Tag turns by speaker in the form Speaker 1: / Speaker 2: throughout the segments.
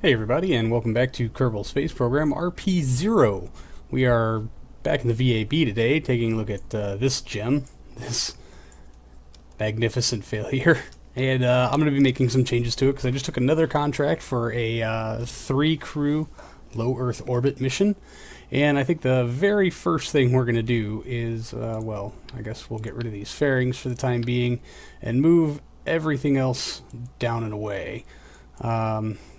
Speaker 1: Hey everybody, and welcome back to Kerbal Space Program RP-0. We are back in the VAB today, taking a look at this gem, this magnificent failure. And I'm going to be making some changes to it because I just took another contract for a 3-crew low Earth orbit mission. And I think the very first thing we're going to do is, well, I guess we'll get rid of these fairings for the time being and move everything else down and away.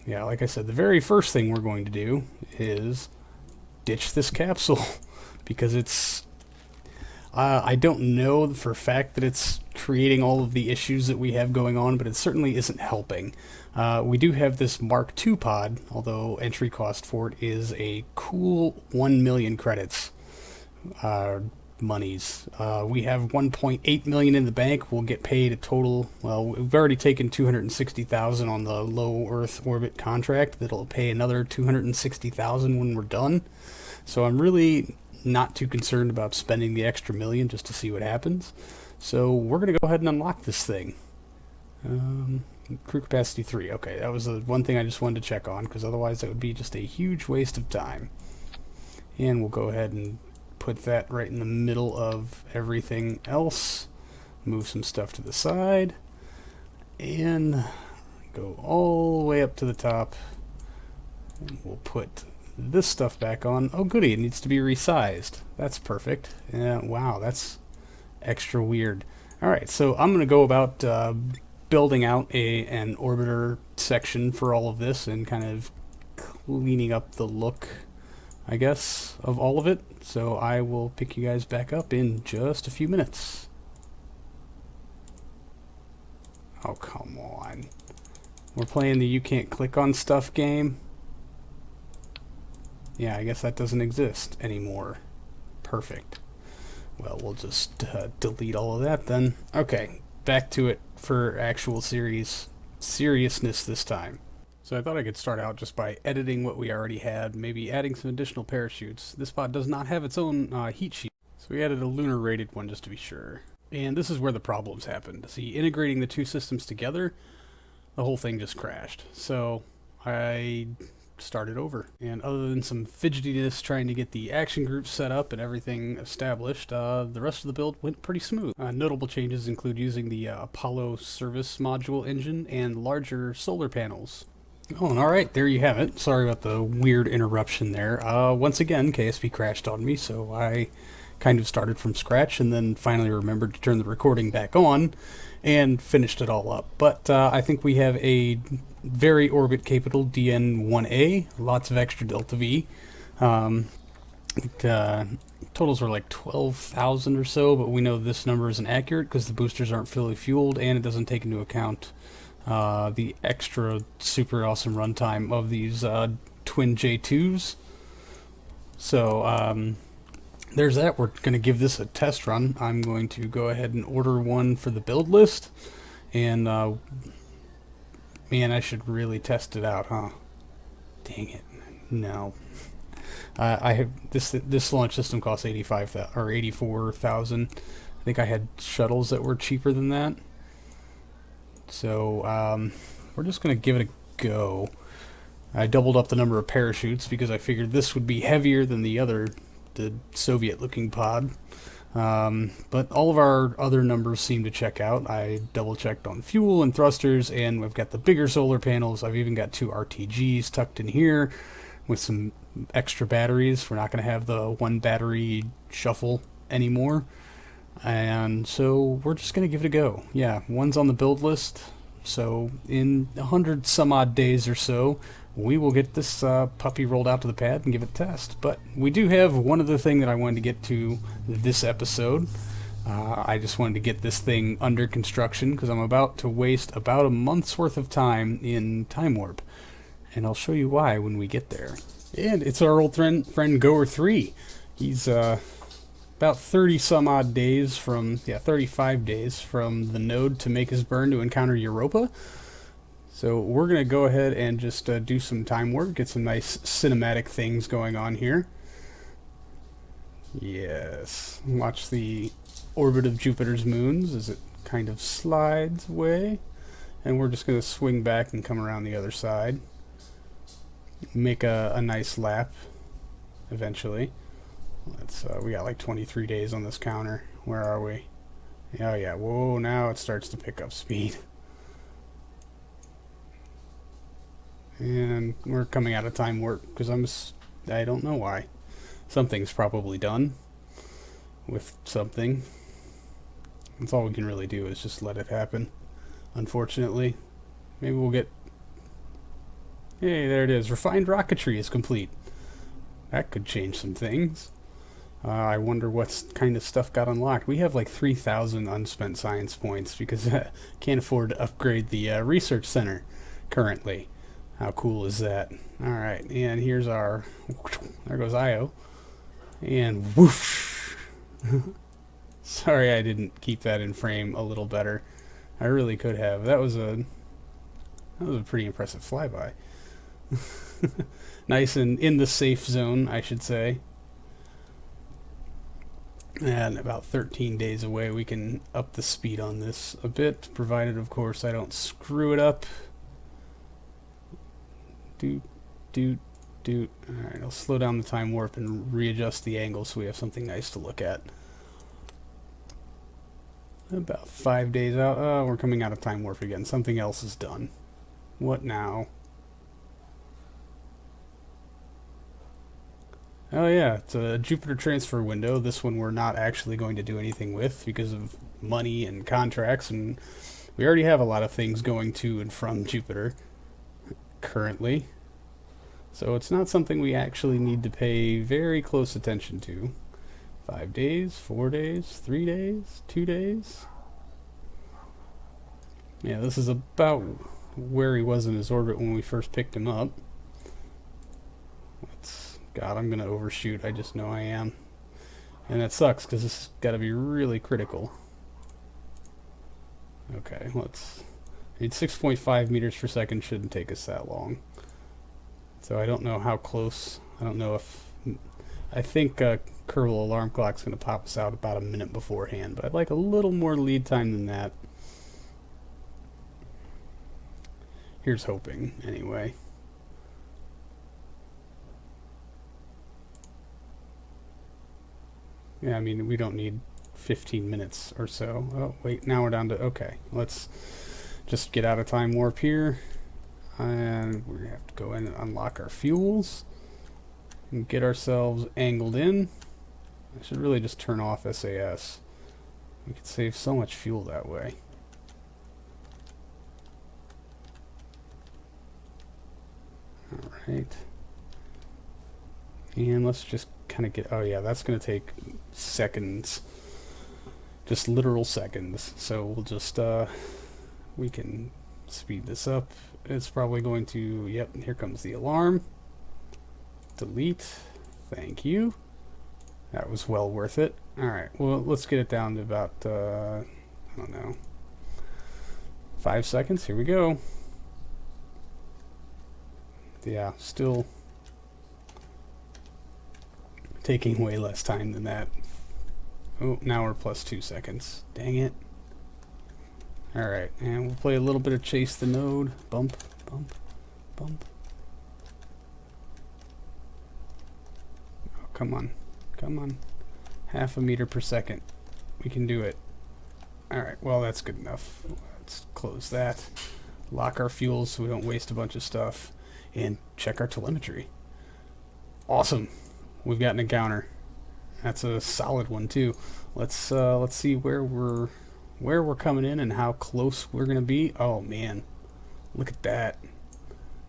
Speaker 1: Yeah, like I said, the very first thing we're going to do is ditch this capsule because it's... I don't know for a fact that it's creating all of the issues that we have going on, but it certainly isn't helping. We do have this Mark II pod, although entry cost for it is a cool 1 million credits. Monies. We have 1.8 million in the bank. We'll get paid a total, well, we've already taken 260,000 on the low Earth orbit contract. That'll pay another 260,000 when we're done. So I'm really not too concerned about spending the extra million just to see what happens. So we're going to go ahead and unlock this thing. Crew capacity 3. Okay, that was the one thing I just wanted to check on, because otherwise that would be just a huge waste of time. And we'll go ahead and put that right in the middle of everything else. Move some stuff to the side. And go all the way up to the top. And we'll put this stuff back on. Oh goody, it needs to be resized. That's perfect. Yeah, wow, that's extra weird. Alright, so I'm going to go about building out an orbiter section for all of this and kind of cleaning up the look, I guess, of all of it. So I will pick you guys back up in just a few minutes. Oh, come on. We're playing the you can't click on stuff game. Yeah, I guess that doesn't exist anymore. Perfect. Well, we'll just delete all of that then. Okay, back to it for actual seriousness this time. So I thought I could start out just by editing what we already had, maybe adding some additional parachutes. This pod does not have its own heat sheet, so we added a lunar rated one just to be sure. And this is where the problems happened. See, integrating the two systems together, the whole thing just crashed. So I started over. And other than some fidgetiness trying to get the action group set up and everything established, the rest of the build went pretty smooth. Notable changes include using the Apollo service module engine and larger solar panels. Oh, and alright, there you have it. Sorry about the weird interruption there. Once again, KSP crashed on me, so I kind of started from scratch and then finally remembered to turn the recording back on and finished it all up. But I think we have a very orbit-capable DN-1A, lots of extra Delta V. Totals were like 12,000 or so, but we know this number isn't accurate because the boosters aren't fully fueled and it doesn't take into account the extra super awesome runtime of these twin J2s. So there's that. We're going to give this a test run. I'm going to go ahead and order one for the build list. And man, I should really test it out, huh? Dang it. No. I have this launch system costs 85,000 or 84,000. I think I had shuttles that were cheaper than that. So we're just going to give it a go. I doubled up the number of parachutes because I figured this would be heavier than the Soviet-looking pod. But all of our other numbers seem to check out. I double-checked on fuel and thrusters, and we've got the bigger solar panels. I've even got 2 RTGs tucked in here with some extra batteries. We're not going to have the one battery shuffle anymore. And so we're just going to give it a go. Yeah, one's on the build list. So in 100 some odd days or so, we will get this puppy rolled out to the pad and give it a test. But we do have one other thing that I wanted to get to this episode. I just wanted to get this thing under construction because I'm about to waste about a month's worth of time in Time Warp. And I'll show you why when we get there. And it's our old friend GOER 3. He's about 30 some odd days from, 35 days from the node to make his burn to encounter Europa. So we're going to go ahead and just do some time work, get some nice cinematic things going on here. Yes, watch the orbit of Jupiter's moons as it kind of slides away. And we're just going to swing back and come around the other side. make a nice lap eventually. Let's we got like 23 days on this counter. Where are we? Oh yeah, whoa, now it starts to pick up speed. And we're coming out of time warp because I don't know why. Something's probably done with something. That's all we can really do is just let it happen. Unfortunately. Maybe we'll get... Hey, there it is. Refined rocketry is complete. That could change some things. I wonder what kind of stuff got unlocked. We have like 3,000 unspent science points because can't afford to upgrade the research center currently. How cool is that? Alright, and here's our... There goes IO. And whoosh! Sorry I didn't keep that in frame a little better. I really could have. That was a pretty impressive flyby. Nice and in the safe zone, I should say. And about 13 days away, we can up the speed on this a bit, provided, of course, I don't screw it up. Alright, I'll slow down the time warp and readjust the angle so we have something nice to look at. About 5 days out. Oh, we're coming out of time warp again. Something else is done. What now? Oh yeah, it's a Jupiter transfer window. This one we're not actually going to do anything with because of money and contracts, and we already have a lot of things going to and from Jupiter currently. So it's not something we actually need to pay very close attention to. 5 days, 4 days, 3 days, 2 days. Yeah, this is about where he was in his orbit when we first picked him up. God, I'm going to overshoot. I just know I am. And that sucks because this has got to be really critical. Okay, let's... I mean, 6.5 meters per second shouldn't take us that long. So I don't know how close. I don't know if... I think Kerbal alarm clock's going to pop us out about a minute beforehand, but I'd like a little more lead time than that. Here's hoping, anyway. Yeah, I mean, we don't need 15 minutes or so. Oh, wait, now we're down to... Okay, let's just get out of time warp here. And we have to go in and unlock our fuels. And get ourselves angled in. I should really just turn off SAS. We could save so much fuel that way. Alright. And let's just kind of get... Oh yeah, that's going to take seconds. Just literal seconds. So we'll just... we can speed this up. It's probably going to... Yep, here comes the alarm. Delete. Thank you. That was well worth it. Alright, well, let's get it down to about... I don't know. 5 seconds. Here we go. Yeah, still... taking way less time than that. Oh, now we're plus 2 seconds. Dang it. Alright, and we'll play a little bit of Chase the Node. Bump, bump, bump. Oh, come on. Come on. 0.5 meter per second. We can do it. Alright, well, that's good enough. Let's close that. Lock our fuels so we don't waste a bunch of stuff. And check our telemetry. Awesome. We've got an encounter. That's a solid one too. Let's see where we're coming in and how close we're gonna be. Oh man, look at that.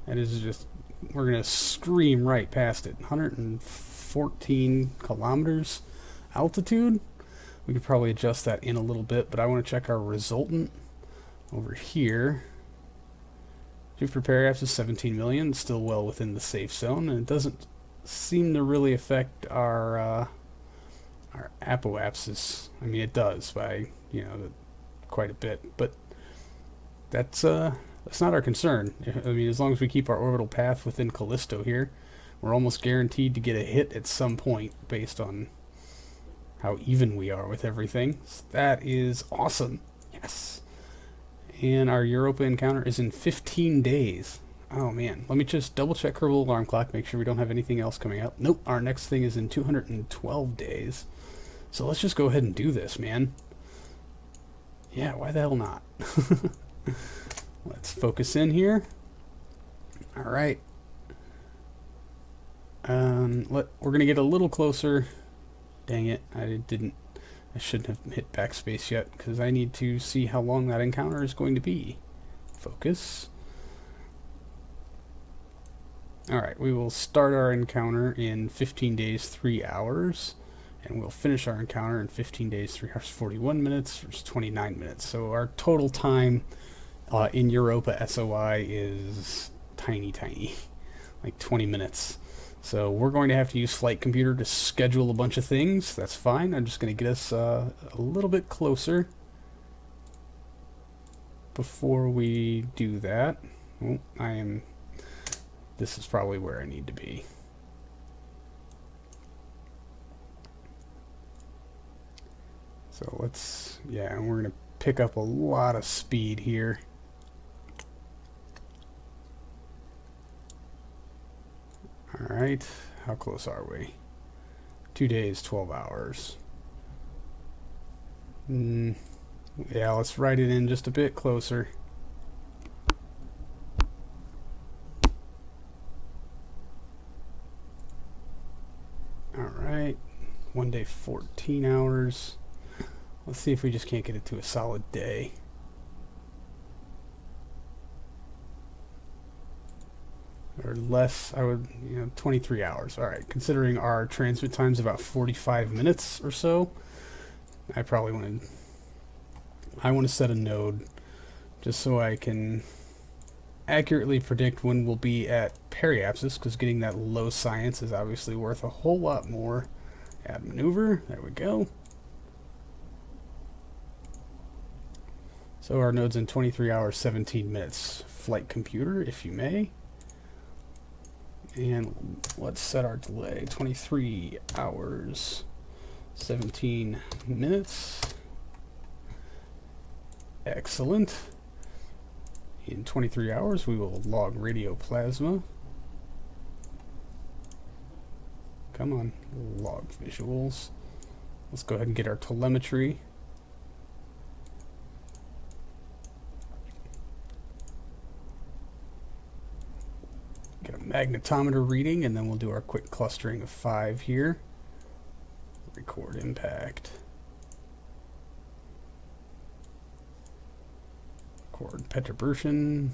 Speaker 1: That is just, we're gonna scream right past it. 114 kilometers altitude. We could probably adjust that in a little bit, but I want to check our resultant over here. Jupiter paragraphs is 17 million, still well within the safe zone, and it doesn't seem to really affect our apoapsis. I mean, it does by, you know, quite a bit, but that's not our concern. I mean, as long as we keep our orbital path within Callisto here, we're almost guaranteed to get a hit at some point based on how even we are with everything. So that is awesome. Yes. And our Europa encounter is in 15 days. Oh man, let me just double check Kerbal Alarm Clock, make sure we don't have anything else coming up. Nope, our next thing is in 212 days. So let's just go ahead and do this, man. Yeah, why the hell not? Let's focus in here. Alright. We're going to get a little closer. Dang it, I shouldn't have hit backspace yet, because I need to see how long that encounter is going to be. Focus. Alright, we will start our encounter in 15 days, 3 hours. And we'll finish our encounter in 15 days, 3 hours, 41 minutes, versus 29 minutes. So our total time in Europa SOI is tiny, like 20 minutes. So we're going to have to use Flight Computer to schedule a bunch of things. That's fine. I'm just going to get us a little bit closer before we do that. Oh, this is probably where I need to be. So let's, yeah, we're going to pick up a lot of speed here. Alright, how close are we? 2 days, 12 hours. Yeah, let's write it in just a bit closer. Alright, 1 day, 14 hours. Let's see if we just can't get it to a solid day. Or less, 23 hours. Alright, considering our transmit time's about 45 minutes or so, I want to set a node just so I can accurately predict when we'll be at periapsis, because getting that low science is obviously worth a whole lot more. Add maneuver, there we go. So our node's in 23 hours, 17 minutes. Flight Computer, if you may. And let's set our delay. 23 hours, 17 minutes. Excellent. In 23 hours, we will log radio plasma. Come on, log visuals. Let's go ahead and get our telemetry. Get a magnetometer reading, and then we'll do our quick clustering of 5 here. Record impact. Record perturbation.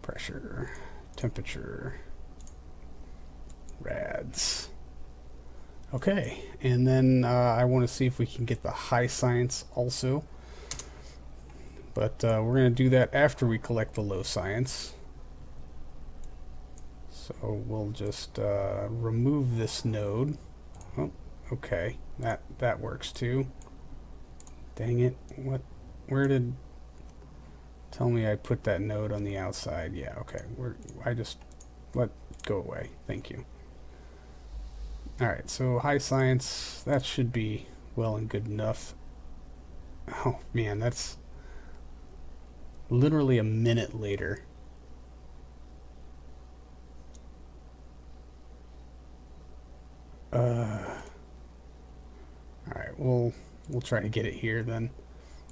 Speaker 1: Pressure. Temperature. Rads. Okay, and then I want to see if we can get the high science also. But we're going to do that after we collect the low science. So we'll just remove this node. Oh, okay. That works too. Dang it. What? Where did... Tell me I put that node on the outside. Yeah, okay. Go away. Thank you. Alright, so high science, that should be well and good enough. Oh man, that's literally a minute later. Alright, we'll try to get it here then.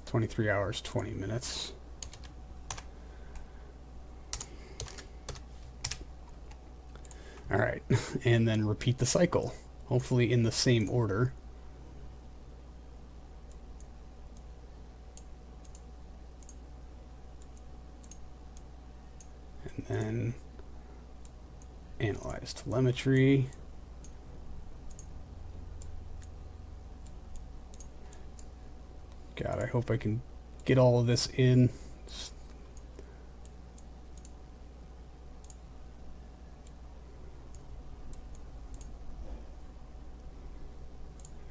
Speaker 1: 23 hours, 20 minutes. Alright, and then repeat the cycle, hopefully in the same order. And then analyze telemetry. God, I hope I can get all of this in.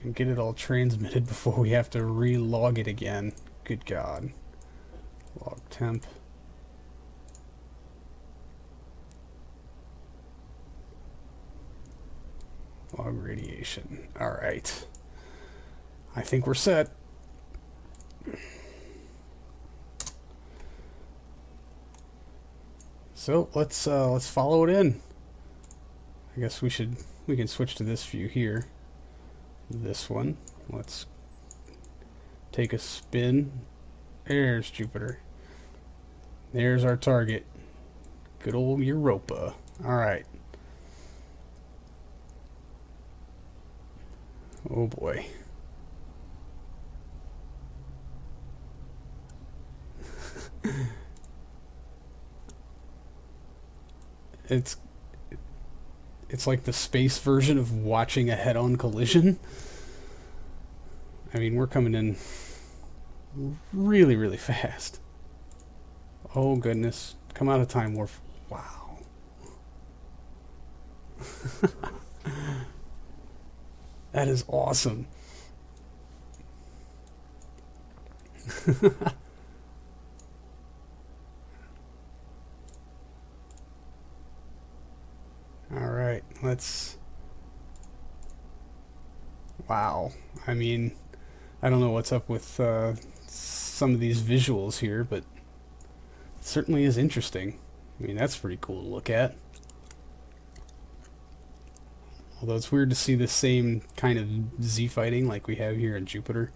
Speaker 1: And get it all transmitted before we have to re-log it again. Good God. Log temp. Log radiation. All right. I think we're set. So let's follow it in. I guess we can switch to this view here. This one. Let's take a spin. There's Jupiter. There's our target. Good old Europa. Alright. Oh boy. It's like the space version of watching a head-on collision. I mean, we're coming in really, really fast. Oh goodness. Come out of Time Warp. Wow. That is awesome. Alright, let's... Wow. I mean, I don't know what's up with some of these visuals here, but it certainly is interesting. I mean, that's pretty cool to look at. Although it's weird to see the same kind of Z-fighting like we have here in Jupiter.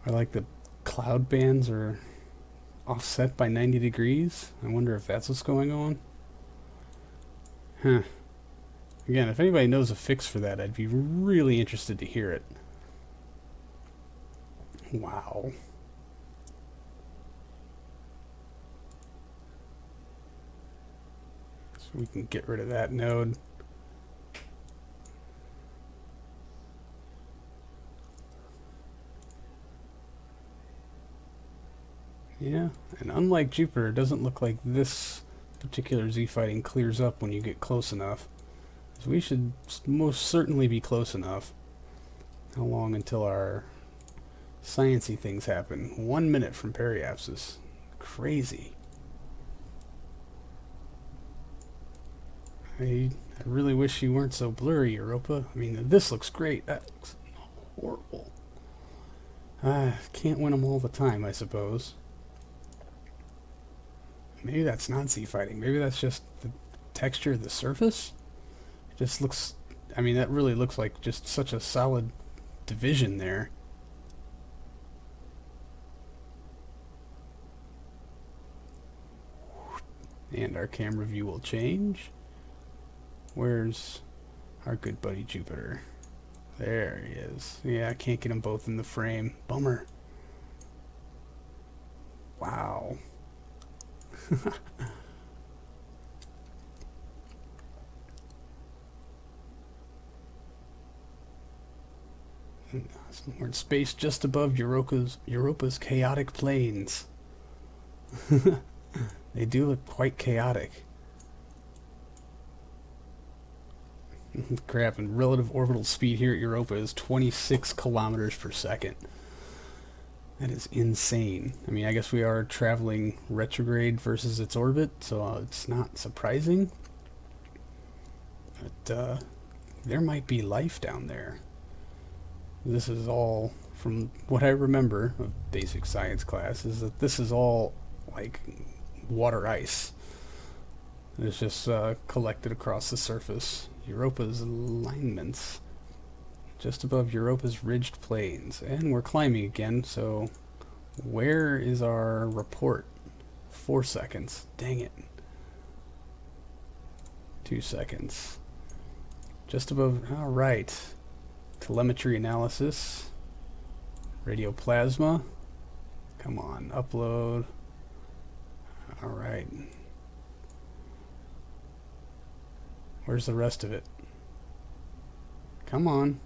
Speaker 1: I like the cloud bands are offset by 90 degrees. I wonder if that's what's going on. Huh. Again, if anybody knows a fix for that, I'd be really interested to hear it. Wow. So we can get rid of that node. Yeah, and unlike Jupiter, it doesn't look like this particular Z-fighting clears up when you get close enough. So we should most certainly be close enough. How long until our sciencey things happen? 1 minute from periapsis. Crazy. I really wish you weren't so blurry, Europa. I mean, this looks great. That looks horrible. Can't win them all the time, I suppose. Maybe that's not Z-fighting. Maybe that's just the texture of the surface. It just looks... I mean, that really looks like just such a solid division there. And our camera view will change. Where's our good buddy Jupiter? There he is. Yeah, I can't get them both in the frame. Bummer. Wow. We're in space just above Europa's chaotic plains. They do look quite chaotic. Crap, and relative orbital speed here at Europa is 26 kilometers per second. That is insane. I mean, I guess we are traveling retrograde versus its orbit, so it's not surprising. But there might be life down there. This is all, from what I remember of basic science class, is that this is all like water ice. It's just collected across the surface. Europa's alignments. Just above Europa's ridged plains. And we're climbing again, so where is our report? 4 seconds. Dang it. 2 seconds. Just above, alright. Telemetry analysis. Radioplasma. Come on, upload. Alright. Where's the rest of it? Come on.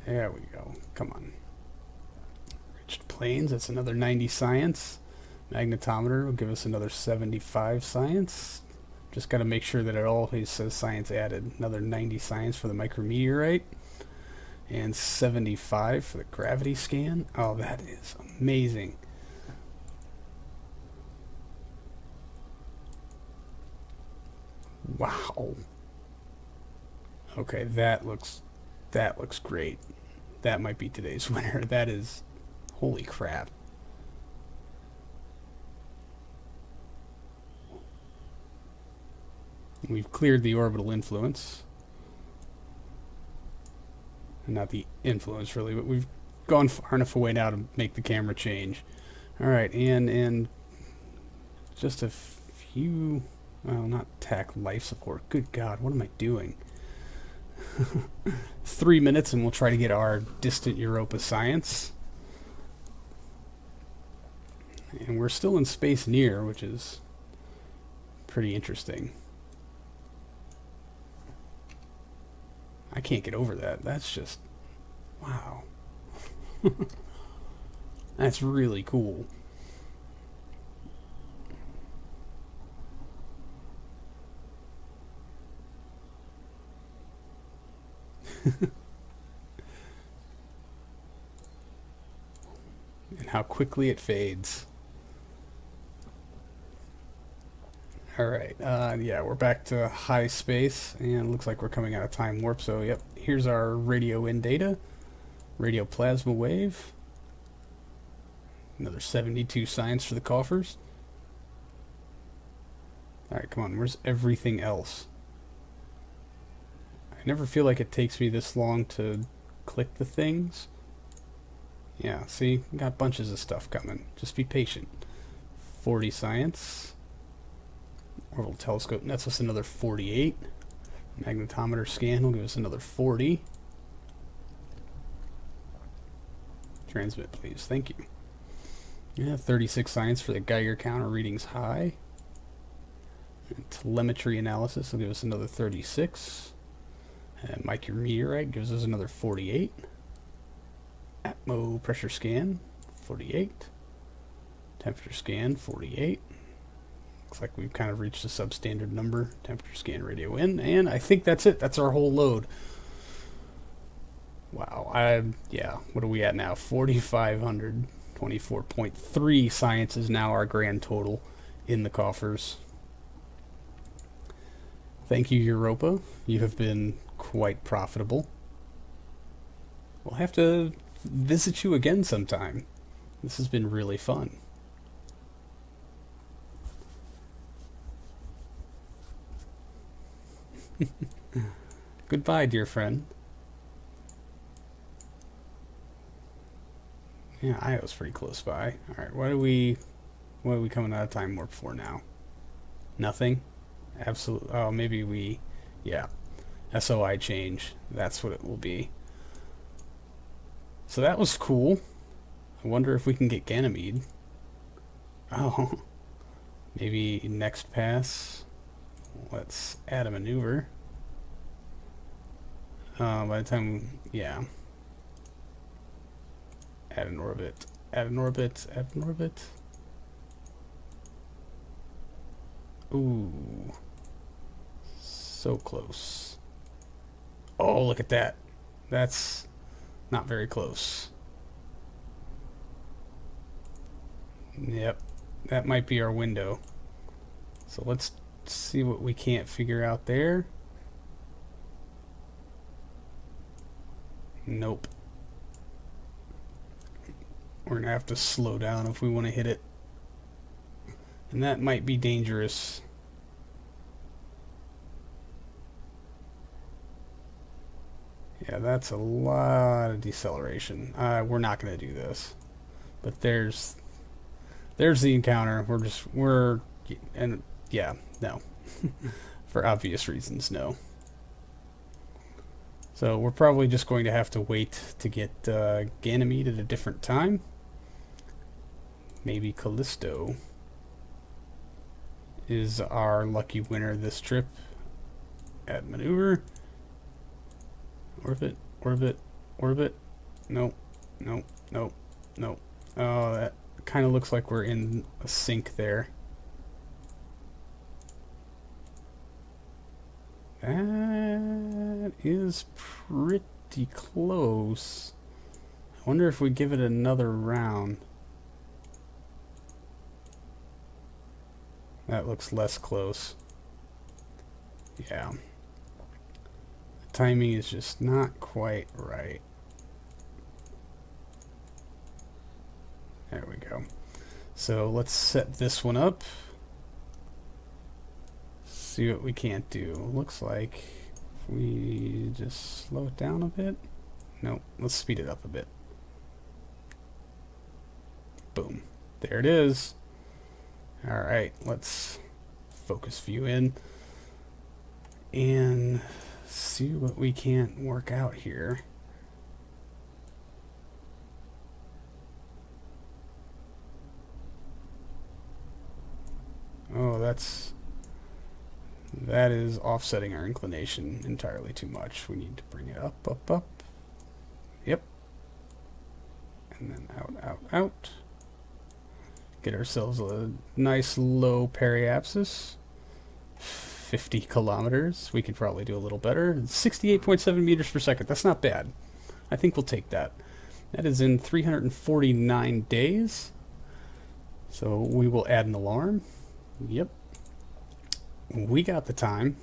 Speaker 1: There we go. Come on. Ridged plains, that's another 90 science. Magnetometer will give us another 75 science. Just got to make sure that it always says science added. Another 90 science for the micrometeorite. And 75 for the gravity scan. Oh, that is amazing. Wow. Okay, that looks great. That might be today's winner. That is, holy crap. We've cleared the orbital influence. Not the influence, really, but we've gone far enough away now to make the camera change. Alright, and just a few... Well, not tack life support. Good God, what am I doing? 3 minutes and we'll try to get our distant Europa science. And we're still in space near, which is pretty interesting. I can't get over that. That's just... Wow. That's really cool. And how quickly it fades. Alright, yeah, we're back to high space, and looks like we're coming out of time warp, so yep, here's our radio in data. Radio plasma wave. Another 72 science for the coffers. Alright, come on, where's everything else? I never feel like it takes me this long to click the things. Yeah, see, we got bunches of stuff coming. Just be patient. 40 science. Orbital telescope nets us another 48. Magnetometer scan will give us another 40. Transmit, please. Thank you. Yeah, 36 science for the Geiger counter. Readings high. And telemetry analysis will give us another 36. And micrometeorite gives us another 48. Atmo pressure scan, 48. Temperature scan, 48. Looks like we've kind of reached a substandard number. Temperature scan, radio in, and I think that's it. That's our whole load. Wow, yeah, what are we at now? 4,500, 24.3 science is now our grand total in the coffers. Thank you, Europa. You have been quite profitable. We'll have to visit you again sometime. This has been really fun. Goodbye, dear friend. Yeah, Io's pretty close by. Alright, what are we coming out of time warp for now? Nothing? Absolutely. Oh, maybe we... Yeah. SOI change. That's what it will be. So that was cool. I wonder if we can get Ganymede. Oh. Maybe next pass. Let's add a maneuver. By the time... Yeah. Add an orbit. Add an orbit. Add an orbit. Ooh. So close. Oh, look at that. That's not very close. Yep. That might be our window. So let's see what we can't figure out there. Nope. We're gonna have to slow down if we want to hit it. And that might be dangerous. Yeah, that's a lot of deceleration. We're not gonna do this. But there's the encounter. And yeah, no. For obvious reasons, no. So we're probably just going to have to wait to get Ganymede at a different time. Maybe Callisto is our lucky winner this trip. Add maneuver. Orbit, orbit, orbit. Nope, nope, nope, nope. Oh, that kind of looks like we're in a sink there. That is pretty close. I wonder if we give it another round. That looks less close. Yeah. The timing is just not quite right. There we go. So let's set this one up. see what we can't do. Looks like if we just slow it down a bit. No, let's speed it up a bit. Boom. There it is. Alright, let's focus view in and see what we can't work out here. Oh, that is offsetting our inclination entirely too much. We need to bring it up, up, up. Yep. And then out, out, out. Get ourselves a nice low periapsis. 50 kilometers. We could probably do a little better. 68.7 meters per second. That's not bad. I think we'll take that. That is in 349 days. So we will add an alarm. Yep. We got the time.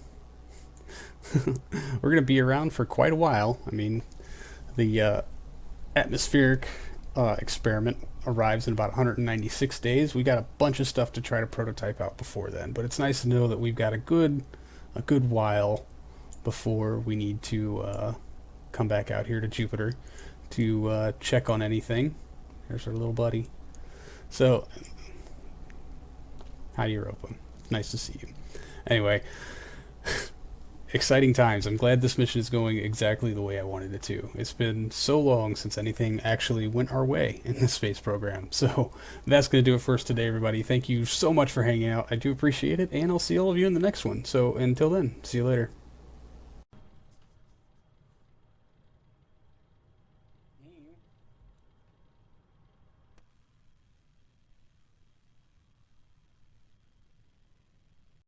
Speaker 1: We're going to be around for quite a while. I mean, the atmospheric experiment arrives in about 196 days. We got a bunch of stuff to try to prototype out before then, but it's nice to know that we've got a good while before we need to come back out here to Jupiter to check on anything. There's our little buddy. So, hi Europa. Nice to see you. Anyway, exciting times. I'm glad this mission is going exactly the way I wanted it to. It's been so long since anything actually went our way in the space program. So that's going to do it for us today, everybody. Thank you so much for hanging out. I do appreciate it, and I'll see all of you in the next one. So until then, see you later.